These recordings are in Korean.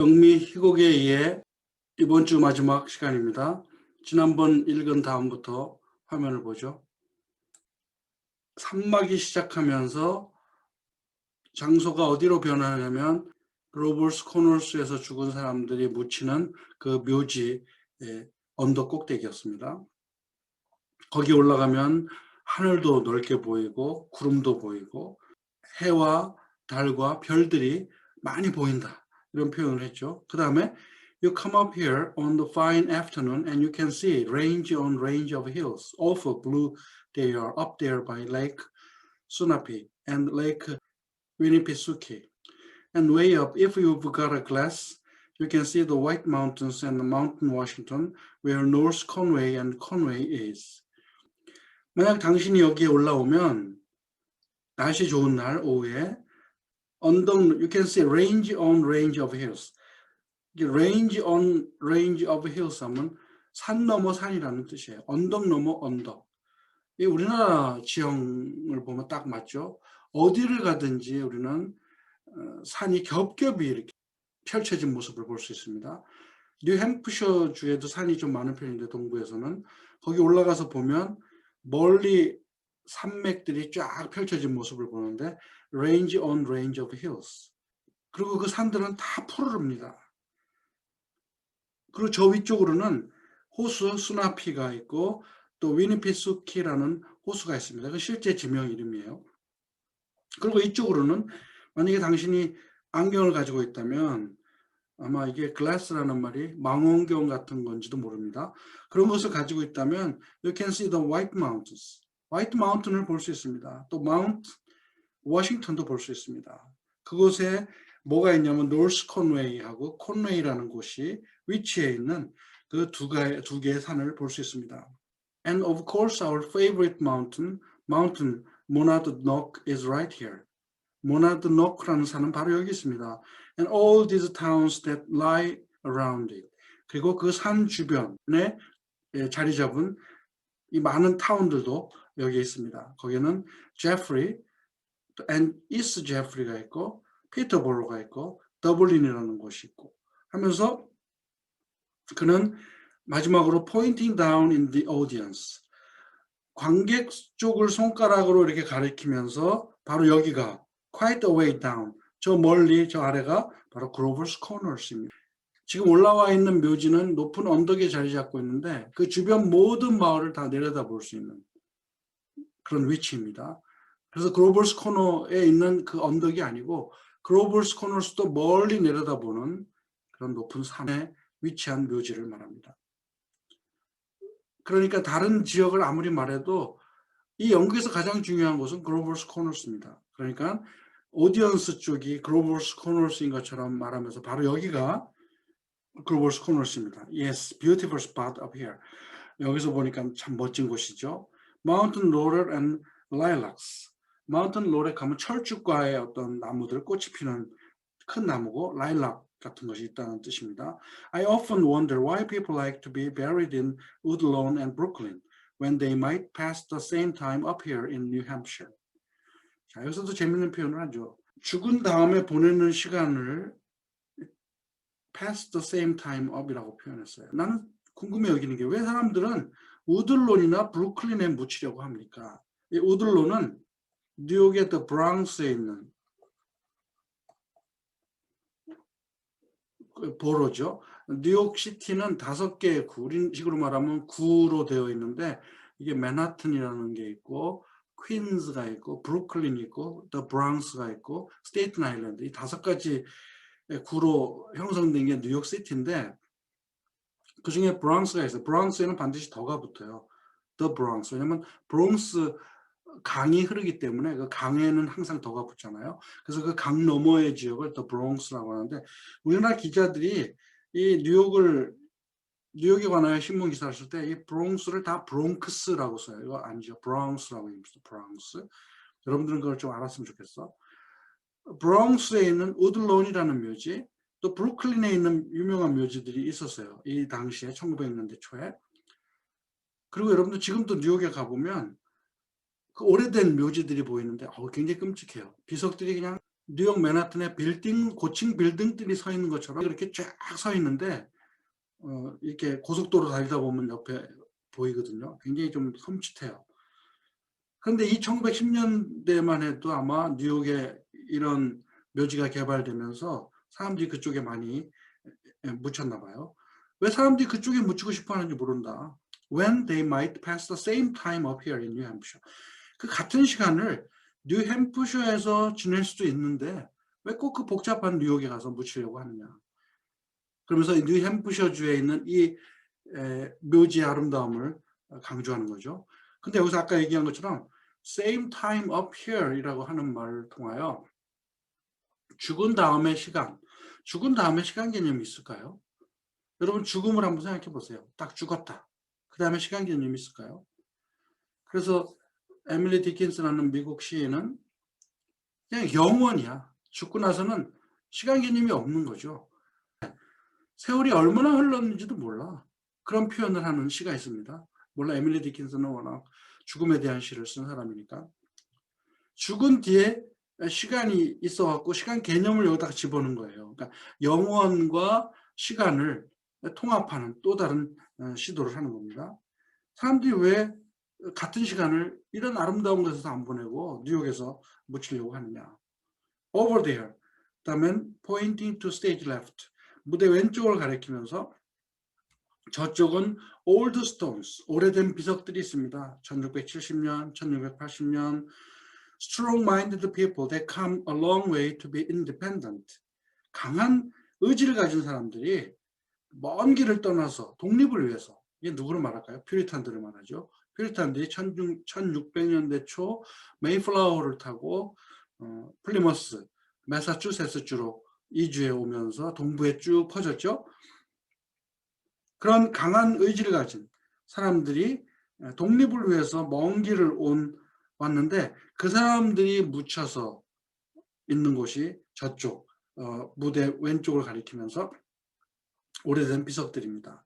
영미 희곡에 의해 이번 주 마지막 시간입니다. 지난번 읽은 다음부터 화면을 보죠. 산막이 시작하면서 장소가 어디로 변하냐면 로버스 코널스에서 죽은 사람들이 묻히는 그 묘지 언덕 꼭대기였습니다. 거기 올라가면 하늘도 넓게 보이고 구름도 보이고 해와 달과 별들이 많이 보인다, 이런 표현을 했죠. 그 다음에 You come up here on the fine afternoon and you can see range on range of hills. Awful blue they are up there by Lake Sunapi and Lake Winnipesaukee. And way up, if you've got a glass, you can see the White Mountains and the Mountain Washington, where North Conway and Conway is. 만약 당신이 여기에 올라오면 날씨 좋은 날 오후에 언덕, you can see range on range of hills. range on range of hills 하면 산 넘어 산이라는 뜻이에요. 언덕 넘어 언덕. 이 우리나라 지형을 보면 딱 맞죠. 어디를 가든지 우리는 산이 겹겹이 이렇게 펼쳐진 모습을 볼 수 있습니다. 뉴햄프셔 주에도 산이 좀 많은 편인데 동부에서는 거기 올라가서 보면 멀리 산맥들이 쫙 펼쳐진 모습을 보는데 range on range of hills. 그리고 그 산들은 다 푸르릅니다. 그리고 저 위쪽으로는 호수 수나피가 있고 또 위니피수키라는 호수가 있습니다. 그 실제 지명 이름이에요. 그리고 이쪽으로는 만약에 당신이 안경을 가지고 있다면 아마 이게 글라스라는 말이 망원경 같은 건지도 모릅니다. 그런 것을 가지고 있다면 you can see the White Mountains. 화이트 마운틴을 볼 수 있습니다. 또 마운트 워싱턴도 볼 수 있습니다. 그곳에 뭐가 있냐면 노스 콘웨이하고 콘웨이라는 곳이 위치해 있는 그 두 개의 산을 볼 수 있습니다. And of course our favorite mountain, Mountain Monadnock is right here. Monadnock라는 산은 바로 여기 있습니다. And all these towns that lie around it. 그리고 그 산 주변에 자리 잡은 이 많은 타운들도 여기 있습니다. 거기는 제프리, and 이스트 제프리가 있고 피터보로가 있고 더블린이라는 곳이 있고 하면서 그는 마지막으로 pointing down in the audience, 관객 쪽을 손가락으로 이렇게 가리키면서 바로 여기가 quite a way down, 저 멀리 저 아래가 바로 Grover's Corners입니다. 지금 올라와 있는 묘지는 높은 언덕에 자리 잡고 있는데 그 주변 모든 마을을 다 내려다 볼 수 있는 그런 위치입니다. 그래서 그로버스 코너에 있는 그 언덕이 아니고 그로버스 코너스도 멀리 내려다보는 그런 높은 산에 위치한 묘지를 말합니다. 그러니까 다른 지역을 아무리 말해도 이 영국에서 가장 중요한 곳은 그로버스 코너스입니다. 그러니까 오디언스 쪽이 그로버스 코너스인 것처럼 말하면서 바로 여기가 그로버스 코너스입니다. Yes, beautiful spot up here. 여기서 보니까 참 멋진 곳이죠. Mountain laurel and lilacs. 마운틴 로렉 하면 철쭉과의 어떤 나무들, 꽃이 피는 큰 나무고 라일락 같은 것이 있다는 뜻입니다. I often wonder why people like to be buried in Woodlawn and Brooklyn when they might pass the same time up here in New Hampshire. 자, 여기서도 재밌는 표현을 하죠. 죽은 다음에 보내는 시간을 pass the same time up이라고 표현했어요. 나는 궁금해 여기는 게 왜 사람들은 우들론이나 브루클린에 묻히려고 합니까? 이 우들론은 뉴욕의 더 브랑스에 있는 보로죠. 뉴욕 시티는 5개의 구, 우리식으로 말하면 구로 되어 있는데 이게 맨하튼이라는 게 있고 퀸즈가 있고 브루클린이 있고 더 브랑스가 있고 스테이튼 아일랜드, 이 5가지 구로 형성된 게 뉴욕 시티인데 그 중에 브랑스가 있어요. 브랑스에는 반드시 더가 붙어요. 더 브랑스. 왜냐면 브롱스 강이 흐르기 때문에 그 강에는 항상 더가 붙잖아요. 그래서 그 강 너머의 지역을 더 브롱스라고 하는데 우리나라 기자들이 이 뉴욕에 관하여 신문 기사를 쓸 때 이 브롱스를 다 브롱크스라고 써요. 이거 아니죠. 브롱스라고 합니다. 브롱스. 여러분들은 그걸 좀 알았으면 좋겠어. 브롱스에 있는 우들론이라는 묘지, 또 브루클린에 있는 유명한 묘지들이 있었어요. 이 당시에 1900년대 초에. 그리고 여러분들 지금도 뉴욕에 가보면 그 오래된 묘지들이 보이는데 굉장히 끔찍해요. 비석들이 그냥 뉴욕 맨하튼에 빌딩, 고층 빌딩들이 서 있는 것처럼 이렇게 쫙 서 있는데 이렇게 고속도로 달리다 보면 옆에 보이거든요. 굉장히 좀 섬찟해요. 그런데 이 1910년대만 해도 아마 뉴욕에 이런 묘지가 개발되면서 사람들이 그쪽에 많이 묻혔나 봐요. 왜 사람들이 그쪽에 묻히고 싶어 하는지 모른다. When they might pass the same time up here in New Hampshire. 그 같은 시간을 뉴햄프셔에서 지낼 수도 있는데 왜 꼭 그 복잡한 뉴욕에 가서 묻히려고 하느냐. 그러면서 뉴햄프셔주에 있는 이 묘지의 아름다움을 강조하는 거죠. 근데 여기서 아까 얘기한 것처럼 same time up here 이라고 하는 말을 통하여 죽은 다음의 시간, 죽은 다음의 시간 개념이 있을까요? 여러분 죽음을 한번 생각해 보세요. 딱 죽었다. 그 다음에 시간 개념이 있을까요? 그래서 에밀리 디킨스라는 미국 시인은 그냥 영원이야. 죽고 나서는 시간 개념이 없는 거죠. 세월이 얼마나 흘렀는지도 몰라. 그런 표현을 하는 시가 있습니다. 몰라, 에밀리 디킨스는 워낙 죽음에 대한 시를 쓴 사람이니까. 죽은 뒤에 시간이 있어갖고 시간 개념을 여기다가 집어넣은 거예요. 그러니까 영원과 시간을 통합하는 또 다른 시도를 하는 겁니다. 사람들이 왜 같은 시간을 이런 아름다운 곳에서 안 보내고 뉴욕에서 묻히려고 하느냐. Over there. 그다음엔 pointing to stage left. 무대 왼쪽을 가리키면서 저쪽은 old stones, 오래된 비석들이 있습니다. 1670년, 1680년. Strong-minded people that come a long way to be independent. 강한 의지를 가진 사람들이 먼 길을 떠나서 독립을 위해서, 이게 누구를 말할까요? 퓨리탄들을 말하죠. 퓨리탄들이 1600년대 초 메이플라워를 타고 플리머스, 매사추세츠주로 이주해 오면서 동부에 쭉 퍼졌죠. 그런 강한 의지를 가진 사람들이 독립을 위해서 먼 길을 왔는데 그 사람들이 묻혀서 있는 곳이 저쪽 무대 왼쪽을 가리키면서 오래된 비석들입니다.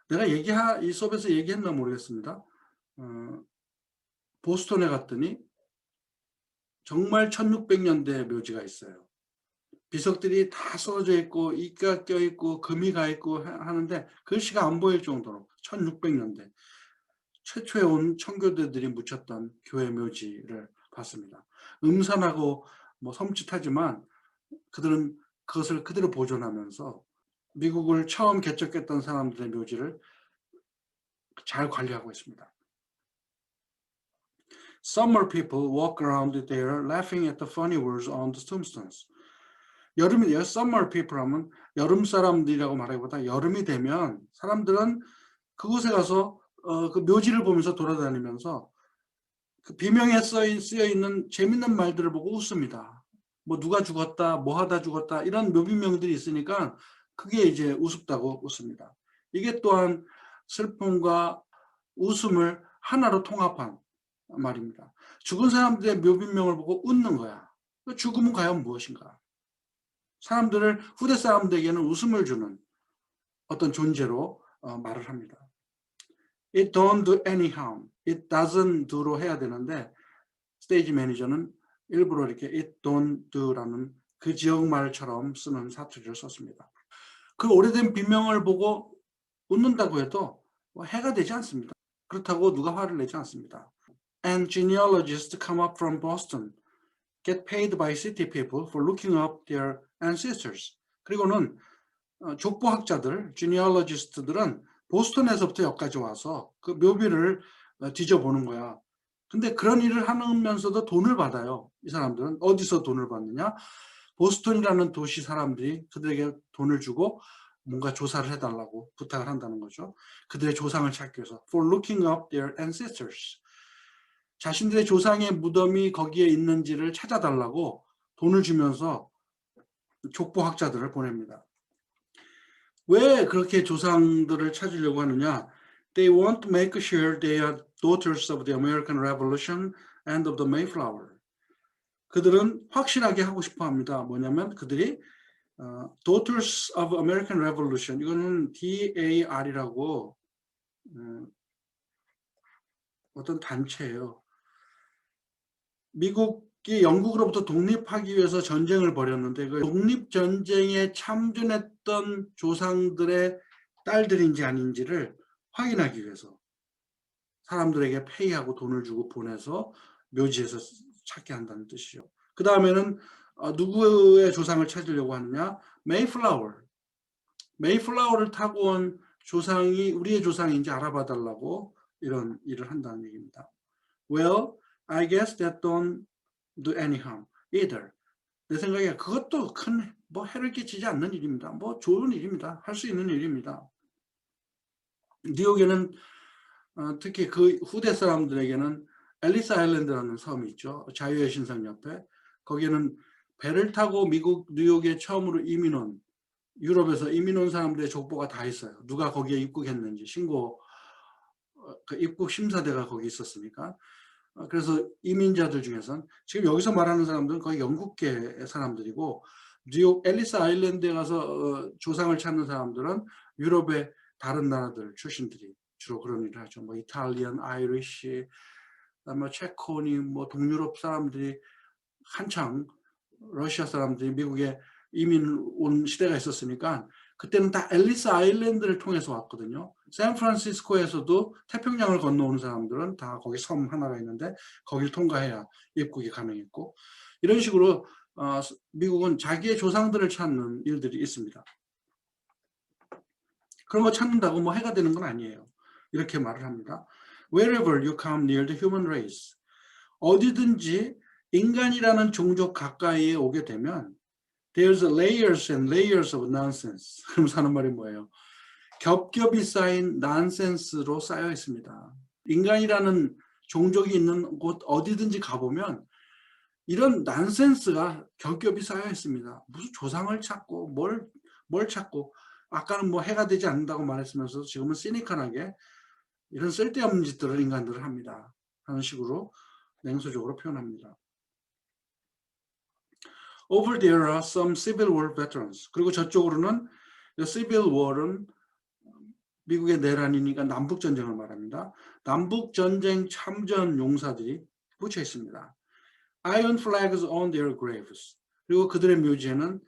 내가 이 수업에서 얘기했나 모르겠습니다. 보스턴에 갔더니 정말 1600년대 묘지가 있어요. 비석들이 다 쏟아져 있고 이가 껴 있고 금이 가 있고 하는데 글씨가 안 보일 정도로 1600년대 최초에 온 청교도들이 묻혔던 교회 묘지를 봤습니다. 음산하고 뭐 섬찟하지만 그들은 그것을 그대로 보존하면서 미국을 처음 개척했던 사람들의 묘지를 잘 관리하고 있습니다. Summer people walk around there laughing at the funny words on the tombstones. 여름이에요. Summer people 하면 여름 사람들이라고 말하기보다 여름이 되면 사람들은 그곳에 가서 그 묘지를 보면서 돌아다니면서 그 비명에 쓰여 있는 재밌는 말들을 보고 웃습니다. 뭐 누가 죽었다, 뭐 하다 죽었다 이런 묘비명들이 있으니까 그게 이제 우습다고 웃습니다. 이게 또한 슬픔과 웃음을 하나로 통합한 말입니다. 죽은 사람들의 묘비명을 보고 웃는 거야. 죽음은 과연 무엇인가? 사람들을 후대 사람들에게는 웃음을 주는 어떤 존재로 말을 합니다. It don't do any harm. It doesn't do로 해야 되는데 스테이지 매니저는 일부러 이렇게 it don't do라는 그 지역말처럼 쓰는 사투리를 썼습니다. 그 오래된 비명을 보고 웃는다고 해도 해가 되지 않습니다. 그렇다고 누가 화를 내지 않습니다. And genealogists come up from Boston, get paid by city people for looking up their ancestors. 그리고는 족보학자들, genealogist들은 보스턴에서부터 여기까지 와서 그 묘비를 뒤져보는 거야. 근데 그런 일을 하면서도 돈을 받아요. 이 사람들은 어디서 돈을 받느냐? 보스턴이라는 도시 사람들이 그들에게 돈을 주고 뭔가 조사를 해달라고 부탁을 한다는 거죠. 그들의 조상을 찾기 위해서 for looking up their ancestors. 자신들의 조상의 무덤이 거기에 있는지를 찾아달라고 돈을 주면서 족보학자들을 보냅니다. 왜 그렇게 조상들을 찾으려고 하느냐? They want to make sure they are daughters of the American Revolution and of the Mayflower. 그들은 확실하게 하고 싶어 합니다. 뭐냐면 그들이 Daughters of American Revolution, 이거는 DAR이라고 어떤 단체예요. 미국 영국으로부터 독립하기 위해서 전쟁을 벌였는데 그 독립전쟁에 참전했던 조상들의 딸들인지 아닌지를 확인하기 위해서 사람들에게 페이하고 돈을 주고 보내서 묘지에서 찾게 한다는 뜻이죠. 그 다음에는 누구의 조상을 찾으려고 하느냐? 메이플라워를 타고 온 조상이 우리의 조상인지 알아봐 달라고 이런 일을 한다는 얘기입니다. Well, I guess that don't do any harm either. 내 생각에 그것도 큰 뭐 해를 끼치지 않는 일입니다. 뭐 좋은 일입니다. 할 수 있는 일입니다. 뉴욕에는 특히 그 후대 사람들에게는 앨리스 아일랜드라는 섬이 있죠. 자유의 신상 옆에. 거기는 배를 타고 미국 뉴욕에 처음으로 이민 온 유럽에서 이민 온 사람들의 족보가 다 있어요. 누가 거기에 입국했는지 신고 그 입국 심사대가 거기 있었으니까. 그래서 이민자들 중에서는 지금 여기서 말하는 사람들은 거의 영국계 사람들이고 뉴욕 앨리스 아일랜드에 가서 조상을 찾는 사람들은 유럽의 다른 나라들 출신들이 주로 그런 일을 하죠. 뭐 이탈리안, 아이리시, 뭐 체코니, 뭐 동유럽 사람들이 한창 러시아 사람들이 미국에 이민 온 시대가 있었으니까 그때는 다 앨리스 아일랜드를 통해서 왔거든요. 샌프란시스코에서도 태평양을 건너오는 사람들은 다 거기 섬 하나가 있는데 거기를 통과해야 입국이 가능했고 이런 식으로 미국은 자기의 조상들을 찾는 일들이 있습니다. 그런 거 찾는다고 뭐 해가 되는 건 아니에요. 이렇게 말을 합니다. Wherever you come near the human race. 어디든지 인간이라는 종족 가까이에 오게 되면 There's layers and layers of nonsense. 그러면서 하는 말이 뭐예요? 겹겹이 쌓인 난센스로 쌓여 있습니다. 인간이라는 종족이 있는 곳 어디든지 가보면 이런 난센스가 겹겹이 쌓여 있습니다. 무슨 조상을 찾고 뭘 찾고 아까는 뭐 해가 되지 않는다고 말했으면서 지금은 시니컬하게 이런 쓸데없는 짓들을 인간들을 합니다. 하는 식으로 냉소적으로 표현합니다. Over there are some Civil War veterans. 그리고 저쪽으로는 Civil War은 미국의 내란이니까 남북전쟁을 말합니다. 남북전쟁 참전 용사들이 묻혀 있습니다. Iron flags on their graves. 그리고 그들의 묘지에는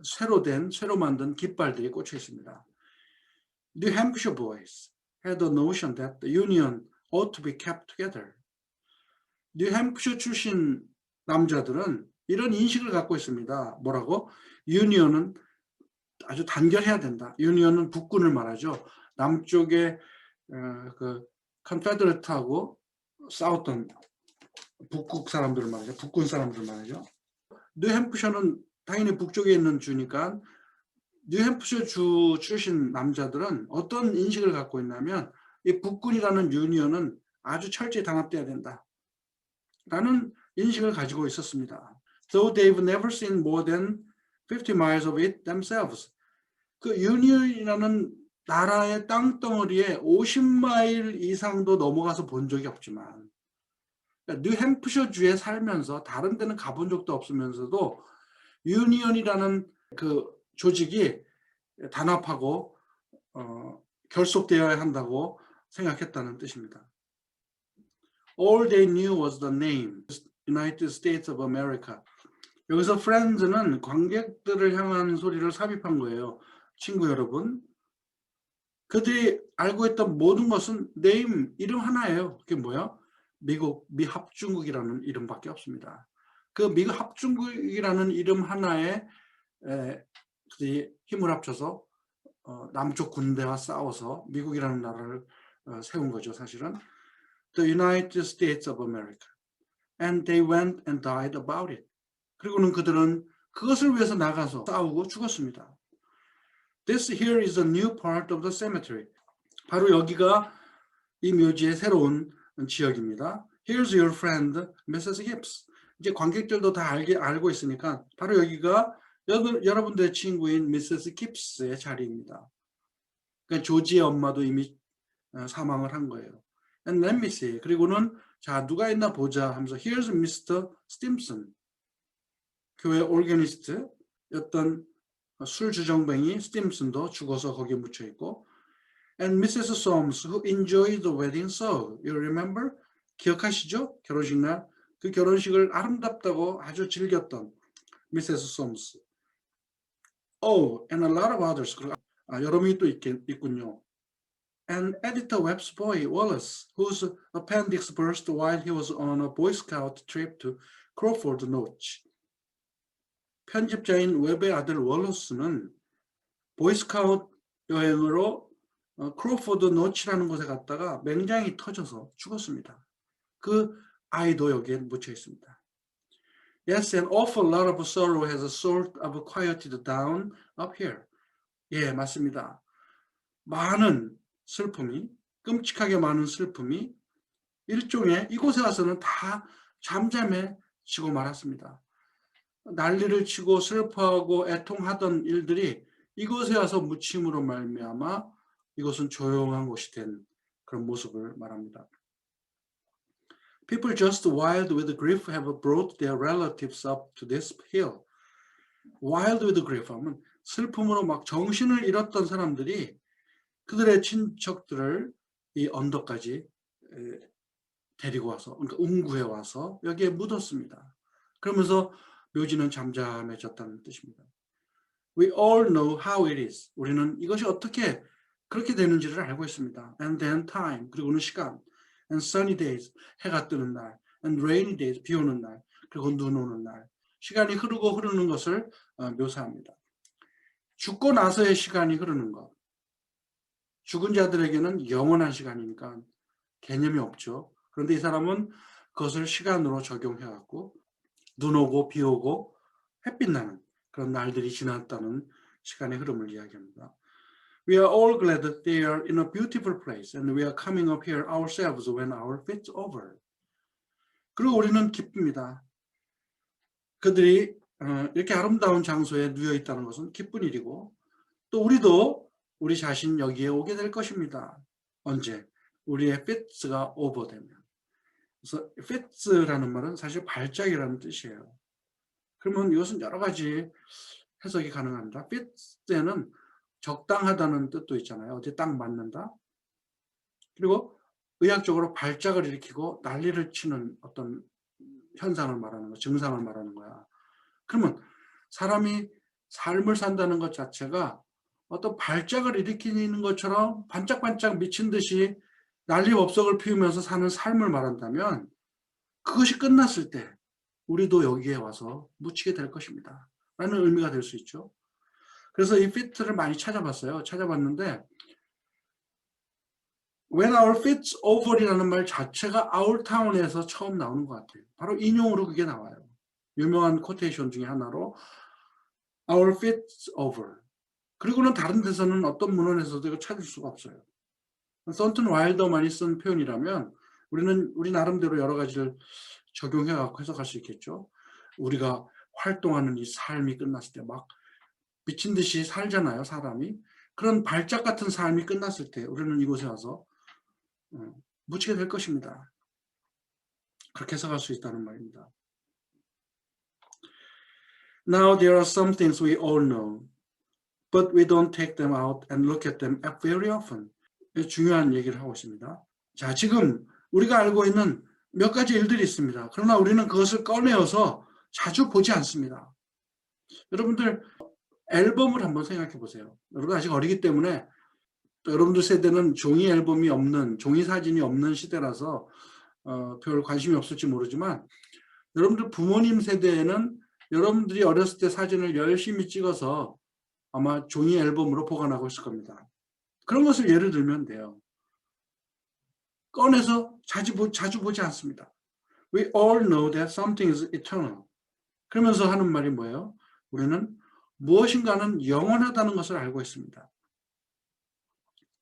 새로 만든 깃발들이 꽂혀 있습니다. New Hampshire boys had a notion that the Union ought to be kept together. New Hampshire 출신 남자들은 이런 인식을 갖고 있습니다. 뭐라고? 유니언은 아주 단결해야 된다. 유니언은 북군을 말하죠. 남쪽에 그 컨페더레이트하고 싸웠던 북국 사람들을 말하죠. 북군 사람들을 말하죠. 뉴햄프셔는 당연히 북쪽에 있는 주니까 뉴햄프셔 주 출신 남자들은 어떤 인식을 갖고 있냐면 이 북군이라는 유니언은 아주 철저히 단합돼야 된다. 라는 인식을 가지고 있었습니다. Though they've never seen more than 50 miles of it themselves. 그 유니언이라는 나라의 땅덩어리에 50마일 이상도 넘어가서 본 적이 없지만 그러니까 뉴햄프셔 주에 살면서 다른 데는 가본 적도 없으면서도 유니언이라는 그 조직이 단합하고 결속되어야 한다고 생각했다는 뜻입니다. All they knew was the name, United States of America. 여기서 friends는 관객들을 향한 소리를 삽입한 거예요. 친구 여러분. 그들이 알고 있던 모든 것은 name, 이름 하나예요. 그게 뭐야? 미국, 미합중국이라는 이름밖에 없습니다. 그 미국 합중국이라는 이름 하나에 그들이 힘을 합쳐서 남쪽 군대와 싸워서 미국이라는 나라를 세운 거죠, 사실은. The United States of America. And they went and died about it. 그리고는 그들은 그것을 위해서 나가서 싸우고 죽었습니다. This here is a new part of the cemetery. 바로 여기가 이 묘지의 새로운 지역입니다. Here's your friend, Mrs. Gibbs. 이제 관객들도 다 알고 있으니까 바로 여기가 여러분들의 친구인 Mrs. Gibbs의 자리입니다. 그러니까 조지의 엄마도 이미 사망을 한 거예요. And let me see. 그리고는 자 누가 있나 보자 하면서 Here's Mr. Stimson. 교회 올게니스트였던 술주정뱅이 스팀슨도 죽어서 거기에 묻혀 있고 And Mrs. Soames who enjoyed the wedding so. You remember? 기억하시죠? 결혼식 날 그 결혼식을 아름답다고 아주 즐겼던 미세스 솜스. Oh, and a lot of others. 그리고 여러 명이 또 있군요. And editor Webb's boy Wallace, whose appendix burst while he was on a Boy Scout trip to Crawford Notch. 편집자인 웹의 아들 월러스는 보이스카우트 여행으로 크로포드 노치라는 곳에 갔다가 맹장이 터져서 죽었습니다. 그 아이도 여기에 묻혀 있습니다. Yes, an awful lot of sorrow has sort of quieted down up here. 예, 맞습니다. 많은 슬픔이, 끔찍하게 많은 슬픔이 일종의 이곳에 와서는 다 잠잠해지고 말았습니다. 난리를 치고 슬퍼하고 애통하던 일들이 이곳에 와서 묻힘으로 말미암아 이곳은 조용한 곳이 된 그런 모습을 말합니다. People just wild with grief have brought their relatives up to this hill. Wild with grief 하면 슬픔으로 막 정신을 잃었던 사람들이 그들의 친척들을 이 언덕까지 데리고 와서, 그러니까 음구해 와서 여기에 묻었습니다. 그러면서 묘지는 잠잠해졌다는 뜻입니다. We all know how it is. 우리는 이것이 어떻게 그렇게 되는지를 알고 있습니다. And then time, 그리고는 시간. And sunny days, 해가 뜨는 날. And rainy days, 비 오는 날. 그리고 눈 오는 날. 시간이 흐르는 것을 묘사합니다. 죽고 나서의 시간이 흐르는 것. 죽은 자들에게는 영원한 시간이니까 개념이 없죠. 그런데 이 사람은 그것을 시간으로 적용해갖고 눈 오고 비 오고 햇빛 나는 그런 날들이 지났다는 시간의 흐름을 이야기합니다. We are all glad that they are in a beautiful place and we are coming up here ourselves when our fit's over. 그리고 우리는 기쁩니다. 그들이 이렇게 아름다운 장소에 누워 있다는 것은 기쁜 일이고 또 우리도 우리 자신 여기에 오게 될 것입니다. 언제? 우리의 fit가 over되면. 그래서 fit라는 말은 사실 발작이라는 뜻이에요. 그러면 이것은 여러 가지 해석이 가능합니다. fit에는 적당하다는 뜻도 있잖아요. 어디 딱 맞는다. 그리고 의학적으로 발작을 일으키고 난리를 치는 어떤 현상을 말하는 거, 증상을 말하는 거야. 그러면 사람이 삶을 산다는 것 자체가 어떤 발작을 일으키는 것처럼 반짝반짝 미친 듯이 난리법석을 피우면서 사는 삶을 말한다면 그것이 끝났을 때 우리도 여기에 와서 묻히게 될 것입니다. 라는 의미가 될 수 있죠. 그래서 이 fit를 많이 찾아봤어요. 찾아봤는데 When our fit's over이라는 말 자체가 our town에서 처음 나오는 것 같아요. 바로 인용으로 그게 나와요. 유명한 코테이션 중에 하나로 Our fit's over. 그리고는 다른 데서는 어떤 문헌에서도 이거 찾을 수가 없어요. 썬튼 와일더만이 쓴 표현이라면 우리는 우리 나름대로 여러 가지를 적용해갖고 해석할 수 있겠죠. 우리가 활동하는 이 삶이 끝났을 때 막 미친 듯이 살잖아요, 사람이. 그런 발작 같은 삶이 끝났을 때 우리는 이곳에 와서 묻히게 될 것입니다. 그렇게 해석할 수 있다는 말입니다. Now there are some things we all know, but we don't take them out and look at them very often. 중요한 얘기를 하고 있습니다. 자, 지금 우리가 알고 있는 몇 가지 일들이 있습니다. 그러나 우리는 그것을 꺼내어서 자주 보지 않습니다. 여러분들 앨범을 한번 생각해 보세요. 여러분 아직 어리기 때문에 또 여러분들 세대는 종이 앨범이 없는, 종이 사진이 없는 시대라서 별 관심이 없을지 모르지만 여러분들 부모님 세대에는 여러분들이 어렸을 때 사진을 열심히 찍어서 아마 종이 앨범으로 보관하고 있을 겁니다. 그런 것을 예를 들면 돼요. 꺼내서 자주 보지 않습니다. We all know that something is eternal. 그러면서 하는 말이 뭐예요? 우리는 무엇인가는 영원하다는 것을 알고 있습니다.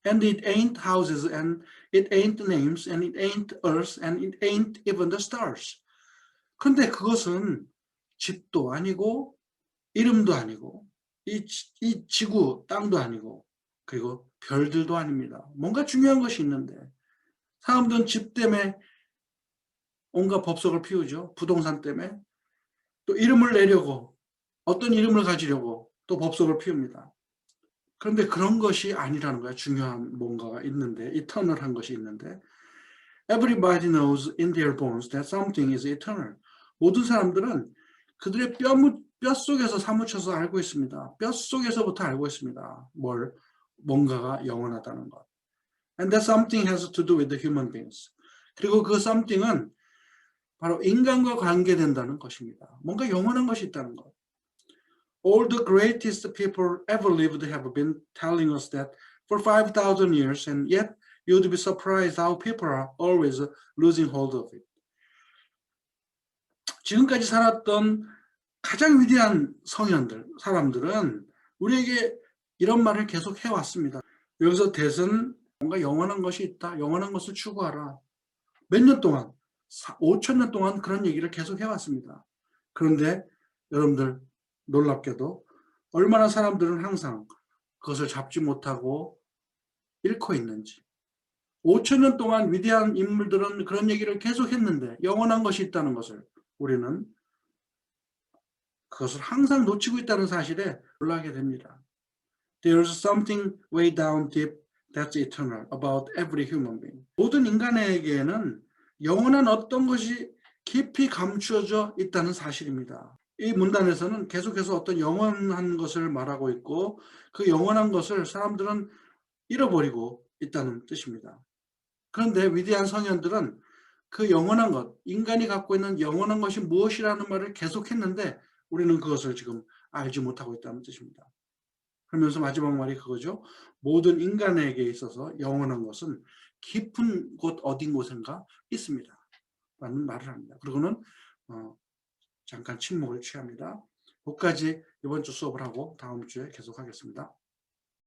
And it ain't houses, and it ain't names, and it ain't earth, and it ain't even the stars. 그런데 그것은 집도 아니고 이름도 아니고 이 지구, 땅도 아니고 그리고 별들도 아닙니다. 뭔가 중요한 것이 있는데 사람들은 집 때문에 온갖 법석을 피우죠. 부동산 때문에. 또 이름을 내려고 어떤 이름을 가지려고 또 법석을 피웁니다. 그런데 그런 것이 아니라는 거야. 중요한 뭔가가 있는데 이터널한 것이 있는데 Everybody knows in their bones that something is eternal. 모든 사람들은 그들의 뼛속에서 사무쳐서 알고 있습니다. 뼛속에서부터 알고 있습니다. 뭔가가 영원하다는 것. And that something has to do with the human beings. 그리고 그 something은 바로 인간과 관계된다는 것입니다. 뭔가 영원한 것이 있다는 것. All the greatest people ever lived have been telling us that for 5,000 years, and yet you'd be surprised how people are always losing hold of it. 지금까지 살았던 가장 위대한 사람들은 우리에게 이런 말을 계속 해왔습니다. 여기서 대선 뭔가 영원한 것이 있다. 영원한 것을 추구하라. 몇 년 동안, 5,000년 동안 그런 얘기를 계속 해왔습니다. 그런데 여러분들 놀랍게도 얼마나 사람들은 항상 그것을 잡지 못하고 잃고 있는지. 5,000년 동안 위대한 인물들은 그런 얘기를 계속 했는데 영원한 것이 있다는 것을 우리는 그것을 항상 놓치고 있다는 사실에 놀라게 됩니다. There's something way down deep that's eternal about every human being. 모든 인간에게는 영원한 어떤 것이 깊이 감추어져 있다는 사실입니다. 이 문단에서는 계속해서 어떤 영원한 것을 말하고 있고 그 영원한 것을 사람들은 잃어버리고 있다는 뜻입니다. 그런데 위대한 성현들은 그 영원한 것, 인간이 갖고 있는 영원한 것이 무엇이라는 말을 계속했는데 우리는 그것을 지금 알지 못하고 있다는 뜻입니다. 그러면서 마지막 말이 그거죠. 모든 인간에게 있어서 영원한 것은 깊은 곳 어딘 곳인가 있습니다. 라는 말을 합니다. 그리고는 잠깐 침묵을 취합니다. 거기까지 이번 주 수업을 하고 다음 주에 계속하겠습니다.